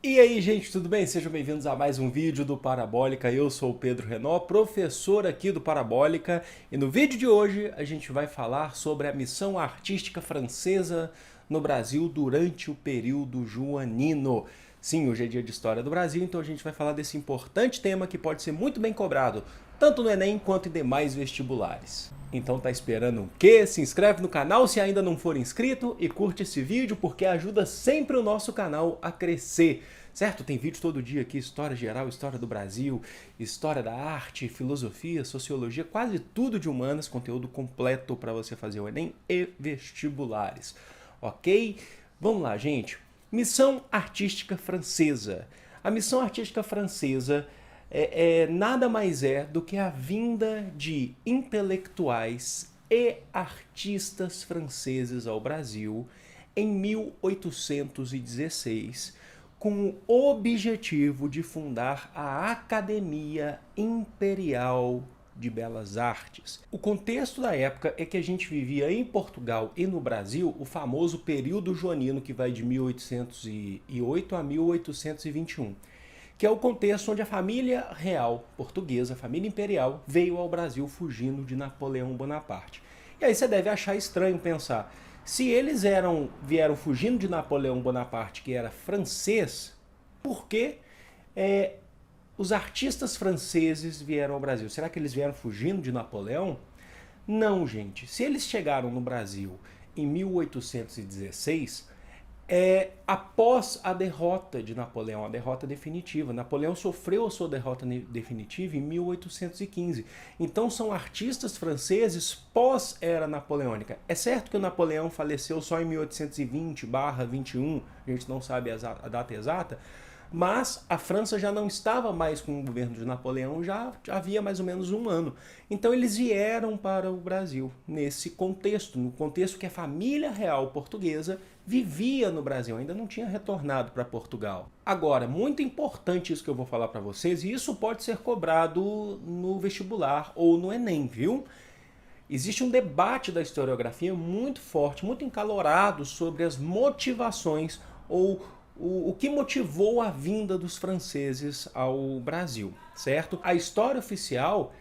E aí, gente, tudo bem? Sejam bem-vindos a mais um vídeo do Parabólica. Eu sou o Pedro Renó, professor aqui do Parabólica, e no vídeo de hoje a gente vai falar sobre a missão artística francesa no Brasil durante o período joanino. Sim, hoje é dia de História do Brasil, então a gente vai falar desse importante tema que pode ser muito bem cobrado, tanto no Enem quanto em demais vestibulares. Então tá esperando o quê? Se inscreve no canal se ainda não for inscrito e curte esse vídeo porque ajuda sempre o nosso canal a crescer, certo? Tem vídeo todo dia aqui, história geral, história do Brasil, história da arte, filosofia, sociologia, quase tudo de humanas, conteúdo completo para você fazer o Enem e vestibulares, ok? Vamos lá, gente. Missão Artística Francesa. A Missão Artística Francesa nada mais é do que a vinda de intelectuais e artistas franceses ao Brasil em 1816, com o objetivo de fundar a Academia Imperial de Belas Artes. O contexto da época é que a gente vivia em Portugal e no Brasil o famoso período joanino, que vai de 1808 a 1821, que é o contexto onde a família real portuguesa, a família imperial, veio ao Brasil fugindo de Napoleão Bonaparte. E aí você deve achar estranho pensar, se eles vieram fugindo de Napoleão Bonaparte, que era francês, por que os artistas franceses vieram ao Brasil? Será que eles vieram fugindo de Napoleão? Não, gente. Se eles chegaram no Brasil em 1816, após a derrota de Napoleão, a derrota definitiva. Napoleão sofreu a sua derrota definitiva em 1815. Então são artistas franceses pós-era napoleônica. É certo que o Napoleão faleceu só em 1820/21, a gente não sabe a data exata, mas a França já não estava mais com o governo de Napoleão, já havia mais ou menos um ano. Então eles vieram para o Brasil nesse contexto, no contexto que a família real portuguesa vivia no Brasil, ainda não tinha retornado para Portugal. Agora, muito importante isso que eu vou falar para vocês, e isso pode ser cobrado no vestibular ou no Enem, viu? Existe um debate da historiografia muito forte, muito encalorado sobre as motivações ou o que motivou a vinda dos franceses ao Brasil, certo? A história oficial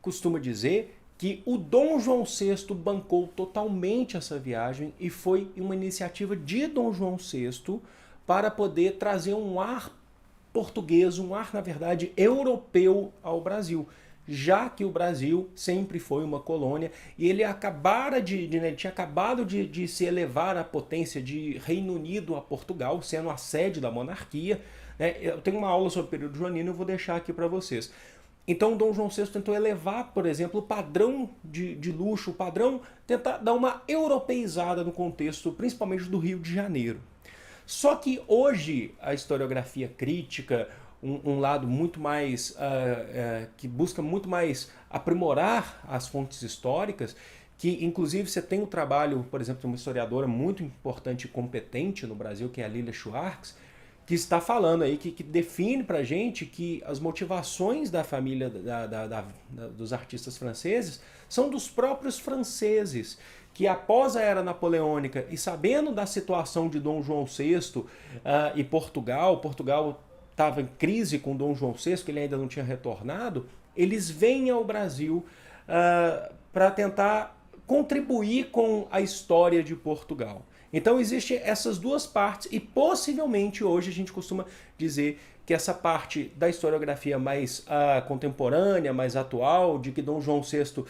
costuma dizer que o Dom João VI bancou totalmente essa viagem e foi uma iniciativa de Dom João VI para poder trazer um ar português, um ar, na verdade, europeu ao Brasil, já que o Brasil sempre foi uma colônia e ele tinha acabado de se elevar à potência de Reino Unido a Portugal, sendo a sede da monarquia. Eu tenho uma aula sobre o período joanino, eu vou deixar aqui para vocês. Então Dom João VI tentou elevar, por exemplo, o padrão de luxo, o padrão, tentar dar uma europeizada no contexto, principalmente do Rio de Janeiro. Só que hoje a historiografia crítica, um lado muito mais, que busca muito mais aprimorar as fontes históricas, que inclusive você tem um trabalho, por exemplo, de uma historiadora muito importante e competente no Brasil, que é a Lilia Schwartz, que está falando aí, que define pra gente que as motivações da família dos artistas franceses são dos próprios franceses, que após a era napoleônica e sabendo da situação de Dom João VI e Portugal estava em crise com Dom João VI, que ele ainda não tinha retornado, eles vêm ao Brasil para tentar contribuir com a história de Portugal. Então existem essas duas partes e possivelmente hoje a gente costuma dizer que essa parte da historiografia mais contemporânea, mais atual, de que Dom João VI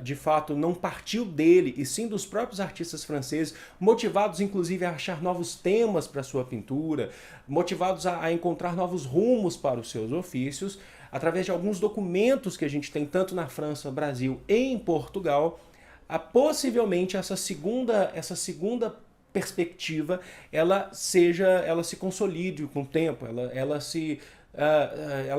de fato não partiu dele e sim dos próprios artistas franceses, motivados inclusive a achar novos temas para sua pintura, motivados a encontrar novos rumos para os seus ofícios, através de alguns documentos que a gente tem tanto na França, Brasil e em Portugal. Possivelmente essa segunda perspectiva ela se consolide com o tempo, ela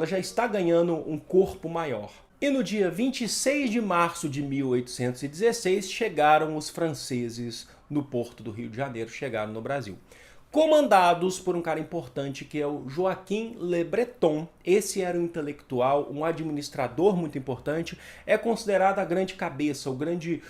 já está ganhando um corpo maior. E no dia 26 de março de 1816 chegaram os franceses no porto do Rio de Janeiro, chegaram no Brasil, comandados por um cara importante que é o Joaquim Le Breton. Esse era um intelectual, um administrador muito importante, é considerado a grande cabeça, o grande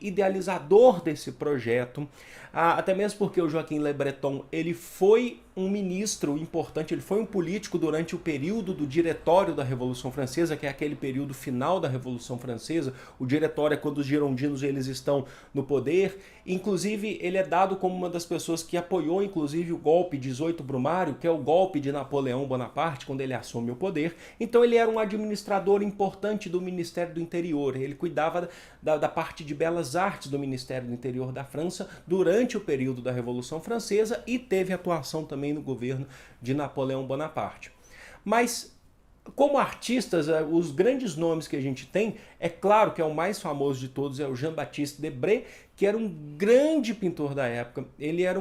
idealizador desse projeto, até mesmo porque o Joaquim Le Breton ele foi um ministro importante, ele foi um político durante o período do Diretório da Revolução Francesa, que é aquele período final da Revolução Francesa. O Diretório é quando os girondinos eles estão no poder. Inclusive, ele é dado como uma das pessoas que apoiou, inclusive, o golpe 18 Brumário, que é o golpe de Napoleão Bonaparte, quando ele assume o poder. Então, ele era um administrador importante do Ministério do Interior. Ele cuidava da parte de belas artes do Ministério do Interior da França durante o período da Revolução Francesa e teve atuação também no governo de Napoleão Bonaparte. Mas, como artistas, os grandes nomes que a gente tem, é claro que é o mais famoso de todos, é o Jean-Baptiste Debré, que era um grande pintor da época. Ele era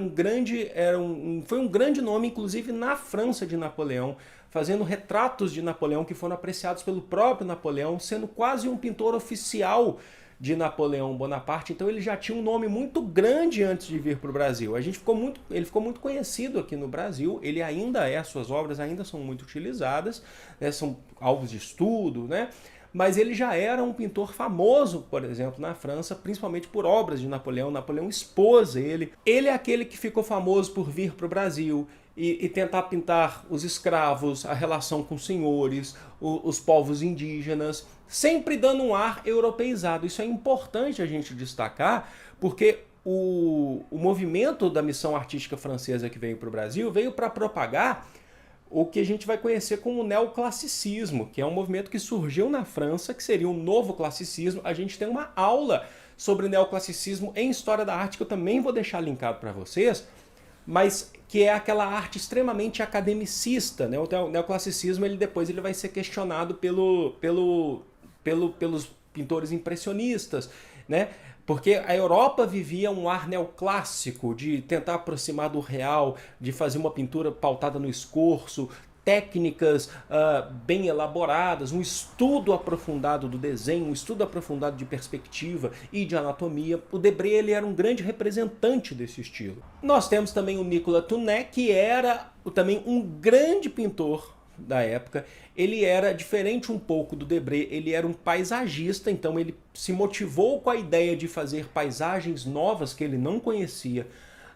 foi um grande nome, inclusive na França de Napoleão, fazendo retratos de Napoleão que foram apreciados pelo próprio Napoleão, sendo quase um pintor oficial de Napoleão Bonaparte. Então ele já tinha um nome muito grande antes de vir para o Brasil. Ele ficou muito conhecido aqui no Brasil, ele ainda é, suas obras ainda são muito utilizadas, né, são alvos de estudo, né? Mas ele já era um pintor famoso, por exemplo, na França, principalmente por obras de Napoleão. Napoleão expôs ele. Ele é aquele que ficou famoso por vir para o Brasil e tentar pintar os escravos, a relação com os senhores, os povos indígenas, sempre dando um ar europeizado. Isso é importante a gente destacar, porque o movimento da missão artística francesa que veio para o Brasil veio para propagar o que a gente vai conhecer como neoclassicismo, que é um movimento que surgiu na França, que seria um novo classicismo. A gente tem uma aula sobre neoclassicismo em História da Arte, que eu também vou deixar linkado para vocês, mas que é aquela arte extremamente academicista, né? O neoclassicismo depois ele vai ser questionado pelos pintores impressionistas, né? Porque a Europa vivia um ar neoclássico, de tentar aproximar do real, de fazer uma pintura pautada no esforço, técnicas bem elaboradas, um estudo aprofundado do desenho, um estudo aprofundado de perspectiva e de anatomia. O Debré ele era um grande representante desse estilo. Nós temos também o Nicolas Tounet, que era também um grande pintor da época. Ele era diferente um pouco do Debré, ele era um paisagista, então ele se motivou com a ideia de fazer paisagens novas que ele não conhecia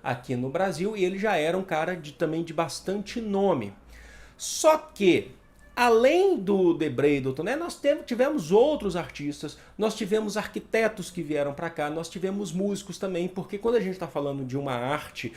aqui no Brasil, e ele já era um cara também de bastante nome. Só que, além do Debré e do Tounet, nós tivemos outros artistas, nós tivemos arquitetos que vieram para cá, nós tivemos músicos também, porque quando a gente está falando de uma arte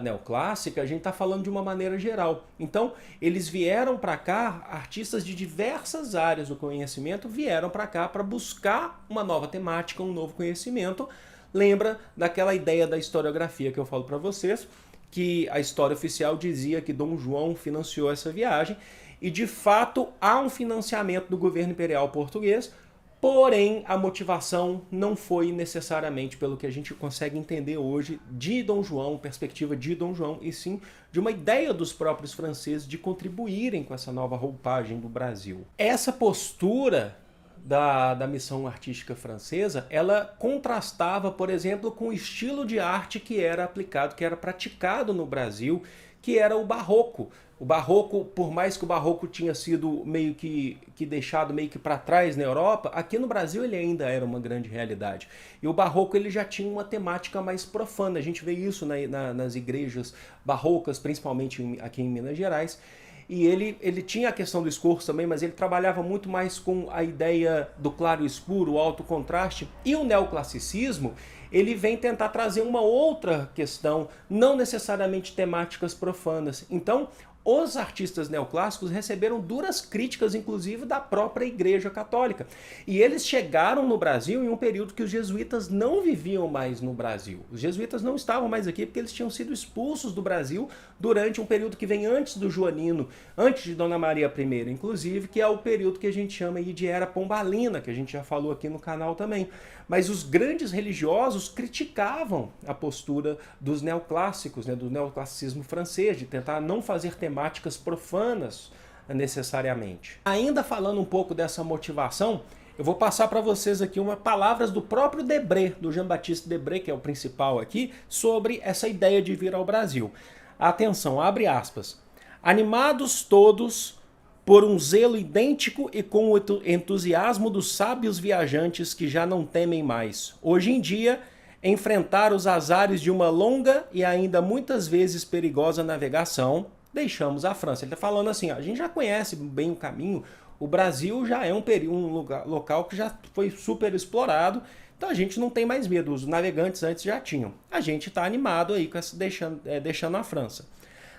neoclássica, a gente está falando de uma maneira geral. Então, eles vieram para cá, artistas de diversas áreas do conhecimento vieram para cá para buscar uma nova temática, um novo conhecimento. Lembra daquela ideia da historiografia que eu falo para vocês, que a história oficial dizia que Dom João financiou essa viagem, e de fato há um financiamento do governo imperial português, porém a motivação não foi necessariamente pelo que a gente consegue entender hoje de Dom João, perspectiva de Dom João, e sim de uma ideia dos próprios franceses de contribuírem com essa nova roupagem do Brasil. Essa postura da missão artística francesa, ela contrastava, por exemplo, com o estilo de arte que era aplicado, que era praticado no Brasil, que era o barroco. O barroco, por mais que o barroco tinha sido meio que deixado meio que para trás na Europa, aqui no Brasil ele ainda era uma grande realidade. E o barroco ele já tinha uma temática mais profana. A gente vê isso nas igrejas barrocas, principalmente aqui em Minas Gerais. E ele tinha a questão do esforço também, mas ele trabalhava muito mais com a ideia do claro e escuro, o alto contraste. E o neoclassicismo, ele vem tentar trazer uma outra questão, não necessariamente temáticas profanas. Então, os artistas neoclássicos receberam duras críticas, inclusive, da própria Igreja Católica. E eles chegaram no Brasil em um período que os jesuítas não viviam mais no Brasil. Os jesuítas não estavam mais aqui porque eles tinham sido expulsos do Brasil durante um período que vem antes do Joanino, antes de Dona Maria I, inclusive, que é o período que a gente chama aí de Era Pombalina, que a gente já falou aqui no canal também. Mas os grandes religiosos criticavam a postura dos neoclássicos, né, do neoclassicismo francês, de tentar não fazer temáticas profanas necessariamente. Ainda falando um pouco dessa motivação, eu vou passar para vocês aqui palavras do próprio Debré, do Jean-Baptiste Debré, que é o principal aqui, sobre essa ideia de vir ao Brasil. Atenção, abre aspas. Animados todos por um zelo idêntico e com o entusiasmo dos sábios viajantes que já não temem mais. Hoje em dia, enfrentar os azares de uma longa e ainda muitas vezes perigosa navegação, deixamos a França. Ele está falando assim, ó, a gente já conhece bem o caminho, o Brasil já é um local que já foi super explorado, então a gente não tem mais medo, os navegantes antes já tinham. A gente está animado aí com essa, deixando a França.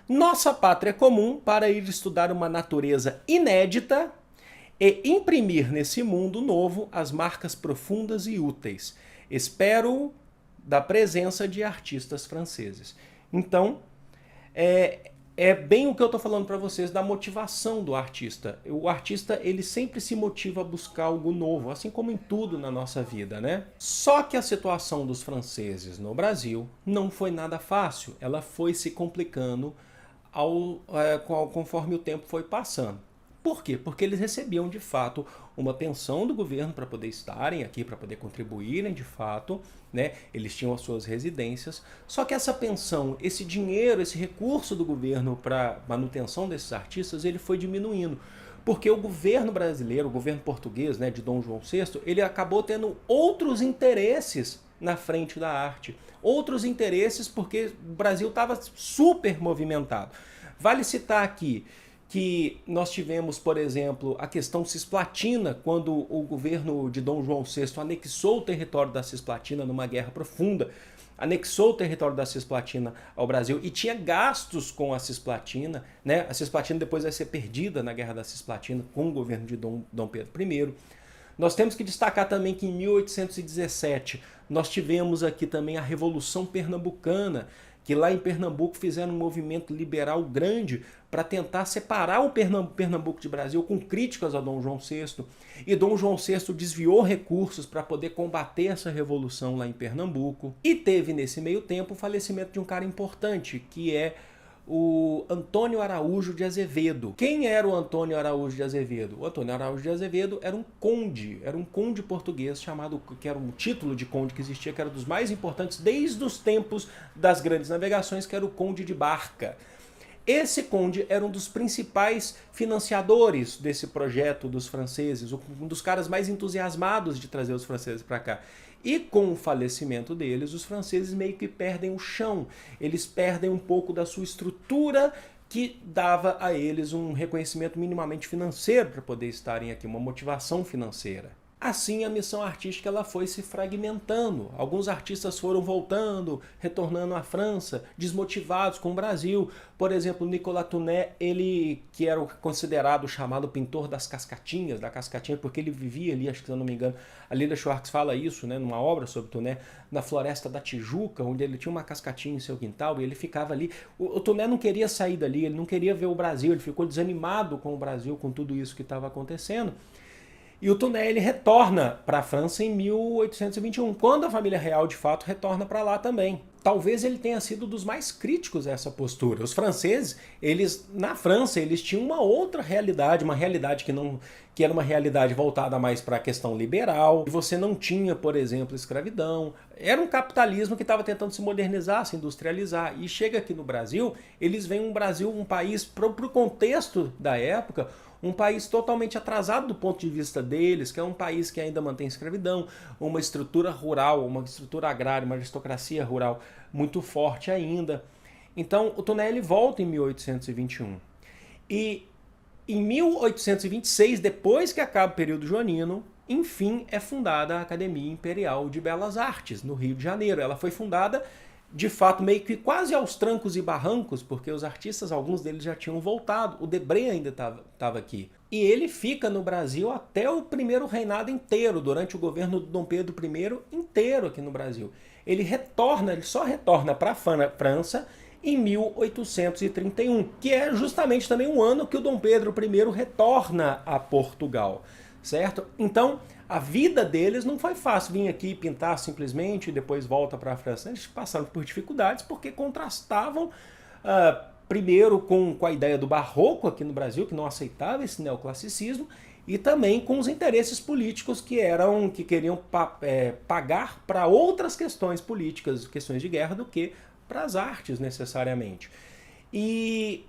Nossa pátria comum para ir estudar uma natureza inédita e imprimir nesse mundo novo as marcas profundas e úteis. Espero da presença de artistas franceses. Então, é bem o que eu estou falando para vocês da motivação do artista. O artista, ele sempre se motiva a buscar algo novo, assim como em tudo na nossa vida, né? Só que a situação dos franceses no Brasil não foi nada fácil. Ela foi se complicando conforme o tempo foi passando. Por quê? Porque eles recebiam, de fato, uma pensão do governo para poder estarem aqui, para poder contribuírem, de fato, né? Eles tinham as suas residências. Só que essa pensão, esse dinheiro, esse recurso do governo para manutenção desses artistas, ele foi diminuindo. Porque o governo brasileiro, o governo português, né, de Dom João VI, ele acabou tendo outros interesses na frente da arte. Outros interesses porque o Brasil estava super movimentado. Vale citar aqui que nós tivemos, por exemplo, a questão cisplatina, quando o governo de Dom João VI anexou o território da Cisplatina numa guerra profunda, anexou o território da Cisplatina ao Brasil e tinha gastos com a Cisplatina, né? A Cisplatina depois vai ser perdida na Guerra da Cisplatina com o governo de Dom Pedro I. Nós temos que destacar também que em 1817 nós tivemos aqui também a Revolução Pernambucana, que lá em Pernambuco fizeram um movimento liberal grande para tentar separar o Pernambuco de Brasil com críticas a Dom João VI. E Dom João VI desviou recursos para poder combater essa revolução lá em Pernambuco. E teve nesse meio tempo o falecimento de um cara importante, que é o Antônio Araújo de Azevedo. Quem era o Antônio Araújo de Azevedo? O Antônio Araújo de Azevedo era um conde português chamado, que era um título de conde que existia, que era dos mais importantes desde os tempos das grandes navegações, que era o Conde de Barca. Esse conde era um dos principais financiadores desse projeto dos franceses, um dos caras mais entusiasmados de trazer os franceses para cá. E com o falecimento deles, os franceses meio que perdem o chão, eles perdem um pouco da sua estrutura que dava a eles um reconhecimento minimamente financeiro para poder estarem aqui, uma motivação financeira. Assim, a missão artística ela foi se fragmentando. Alguns artistas foram voltando, retornando à França, desmotivados com o Brasil. Por exemplo, Nicolas Tounet, ele que era considerado o chamado pintor das cascatinhas, da cascatinha, porque ele vivia ali, acho que se eu não me engano, a Lida Schwartz fala isso, né, numa obra sobre Tounet, na Floresta da Tijuca, onde ele tinha uma cascatinha em seu quintal e ele ficava ali. O Tounet não queria sair dali, ele não queria ver o Brasil, ele ficou desanimado com o Brasil, com tudo isso que estava acontecendo. E o Tounet ele retorna para a França em 1821, quando a família real de fato retorna para lá também. Talvez ele tenha sido dos mais críticos a essa postura. Os franceses, eles na França, eles tinham uma outra realidade, uma realidade que era uma realidade voltada mais para a questão liberal. Você não tinha, por exemplo, escravidão. Era um capitalismo que estava tentando se modernizar, se industrializar. E chega aqui no Brasil, eles veem um Brasil, um país, para o contexto da época, um país totalmente atrasado do ponto de vista deles, que é um país que ainda mantém escravidão, uma estrutura rural, uma estrutura agrária, uma aristocracia rural muito forte ainda. Então o Tounet ele volta em 1821. E em 1826, depois que acaba o período joanino, enfim é fundada a Academia Imperial de Belas Artes, no Rio de Janeiro. Ela foi fundada de fato, meio que quase aos trancos e barrancos, porque os artistas, alguns deles já tinham voltado. O Debré ainda estava aqui. E ele fica no Brasil até o primeiro reinado inteiro, durante o governo do Dom Pedro I inteiro aqui no Brasil. Ele só retorna para a França em 1831, que é justamente também um ano que o Dom Pedro I retorna a Portugal, certo? Então, a vida deles não foi fácil, vir aqui pintar simplesmente e depois volta para a França. Eles passaram por dificuldades porque contrastavam primeiro com a ideia do barroco aqui no Brasil, que não aceitava esse neoclassicismo, e também com os interesses políticos que queriam pagar para outras questões políticas, questões de guerra, do que para as artes necessariamente. E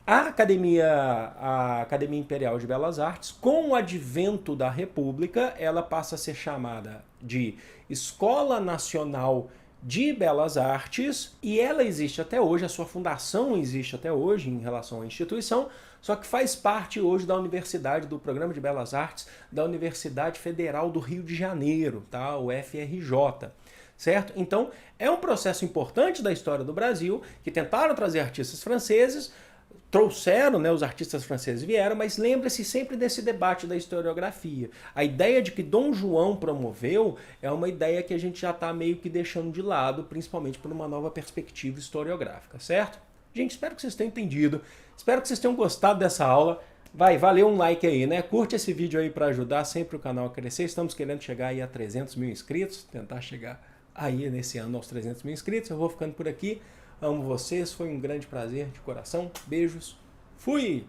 a Academia Imperial de Belas Artes, com o advento da República, ela passa a ser chamada de Escola Nacional de Belas Artes, e ela existe até hoje, a sua fundação existe até hoje em relação à instituição, só que faz parte hoje da Universidade, do Programa de Belas Artes da Universidade Federal do Rio de Janeiro, tá? O FRJ. Certo? Então, é um processo importante da história do Brasil, que tentaram trazer artistas franceses, trouxeram, né, os artistas franceses vieram, mas lembre-se sempre desse debate da historiografia. A ideia de que Dom João promoveu é uma ideia que a gente já está meio que deixando de lado, principalmente por uma nova perspectiva historiográfica, certo? Gente, espero que vocês tenham entendido, espero que vocês tenham gostado dessa aula. Valeu um like aí, né? Curte esse vídeo aí para ajudar sempre o canal a crescer. Estamos querendo chegar aí a 300 mil inscritos, tentar chegar aí nesse ano aos 300 mil inscritos. Eu vou ficando por aqui. Amo vocês, foi um grande prazer de coração. Beijos. Fui!